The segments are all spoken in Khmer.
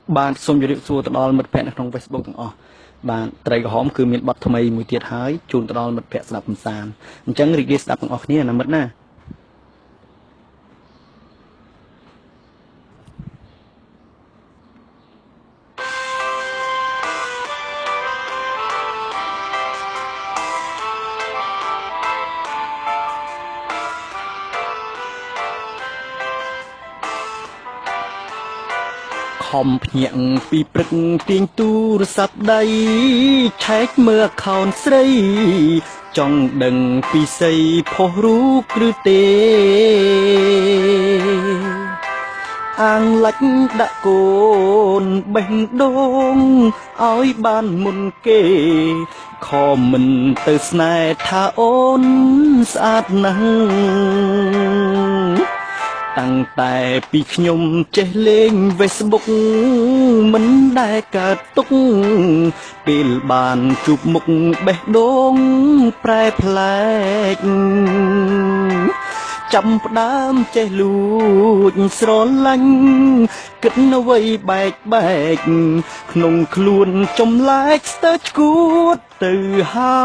bạn xong rồi xua từ đó mất phe trong Facebookទាំងអស់bạnត្រីក្រហមគឺមានបទថ្មីមួយទៀតហើយជូនទៅដល់មិត្តភ័ក្តិស្ដាប់កំសាន្តអញ្ចឹងរីករាយស្ដាប់ទាំងអស់គ្នាណាមិត្តណាខំភ្ញាក់ពីព្រឹកទាញទូរស័ព្ទដៃឆែកមើលខោនស្រីចង់ដឹងពីស័យផុសរូបឬទេអាងលាច់ដាក់កូនបេះដូងឲ្យបានមុនគេខំមិនទៅស្នេហ៍ថាអូនស្អាតណាស់តាំងតែពីខ្ញុំចេះលេង Facebook មិនដែលកើតទុកពេលបានជួបមុខបេះដូងប្រែប្លែកចាំផ្ដើមចេះលួចស្រឡាញ់គិតអ្វីបែកក្នុងខ្លួនចម្លែកស្ទើរឈួតទៅហើ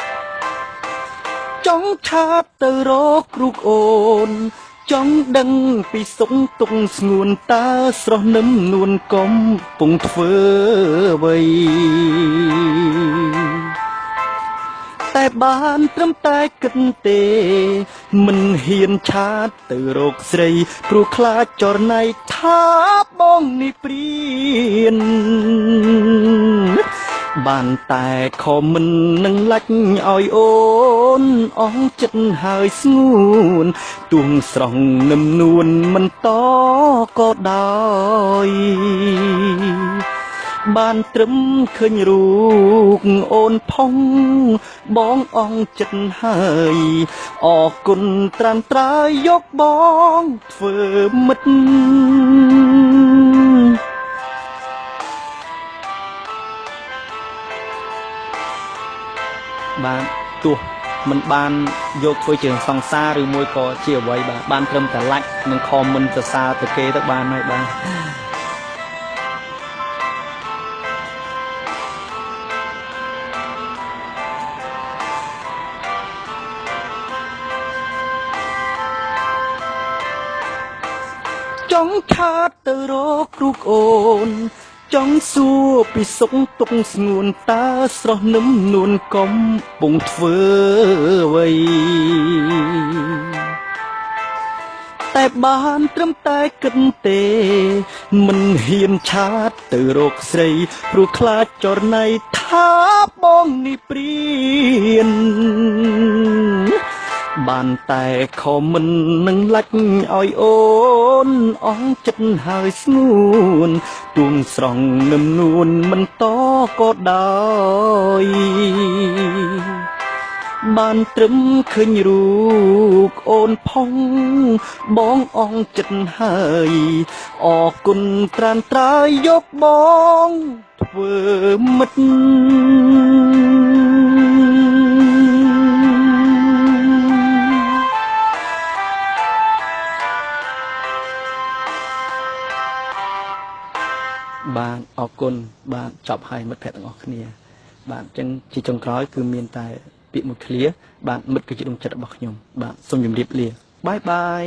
យចង់ឆាតទៅរកគ្រូអូនចង់ដឹងពីសុខទុក្ខស្ងួនតើស្រស់នឹមនួនកំពុងធ្វើអ្វីតែបានត្រឹមតែគិតទេមិនហ៊ានឆាតទៅរកស្រីព្រោះខ្លាចចរណៃថាបងនេះព្រានបានតែខំមិននឹងលាច់ឲ្យអូនអស់ចិត្តហើយស្ងួនទួងស្រស់នឹមនួនមិនតក៏ដោយបានត្រឹមឃើញរូបអូនផុងបងអស់ចិត្តហើយអរគុណត្រាំត្រើយយកបងធ្វើមិត្តបានទោះមិនបានយកធ្វើជាសង្សារឬមួយក៏ជាអ្វីបានត្រឹមតែឡាច់និងខមមិនសរសើរទៅគេទៅបានហើយបាទចង់ឆាតទៅរកគ្រូអូនចង់សួរពីសុខទុក្ខស្ងួនតើស្រស់នឹមនួនកំពុងធ្វើអ្វីតែបានត្រឹមតែគិតទេមិនហ៊ានឆាតទៅរកស្រីព្រោះខ្លាចចរណៃថាបងនេះព្រានបានតែខំមិននឹងលាច់ឲ្យអូនអស់ចិត្តហើយស្ងួនទួងស្រង់នឹមនួនមិនតក៏ដោយបានត្រឹមឃើញរូបអូនផុងបងអស់ចិត្តហើយអរគុណត្រានត្រើយយកបងធ្វើមិត្តបាទអរគុណបាទចប់ហើយមិត្តភ័ក្តិទាំងអស់គ្នាបាទអញ្ចឹងជាចុងក្រោយគឺមានតែពាក្យមួយឃ្លាបាទមិត្តគឺជាដួងចិត្តរបស់ខ្ញុំបាទសូមជម្រាបលាបាយបាយ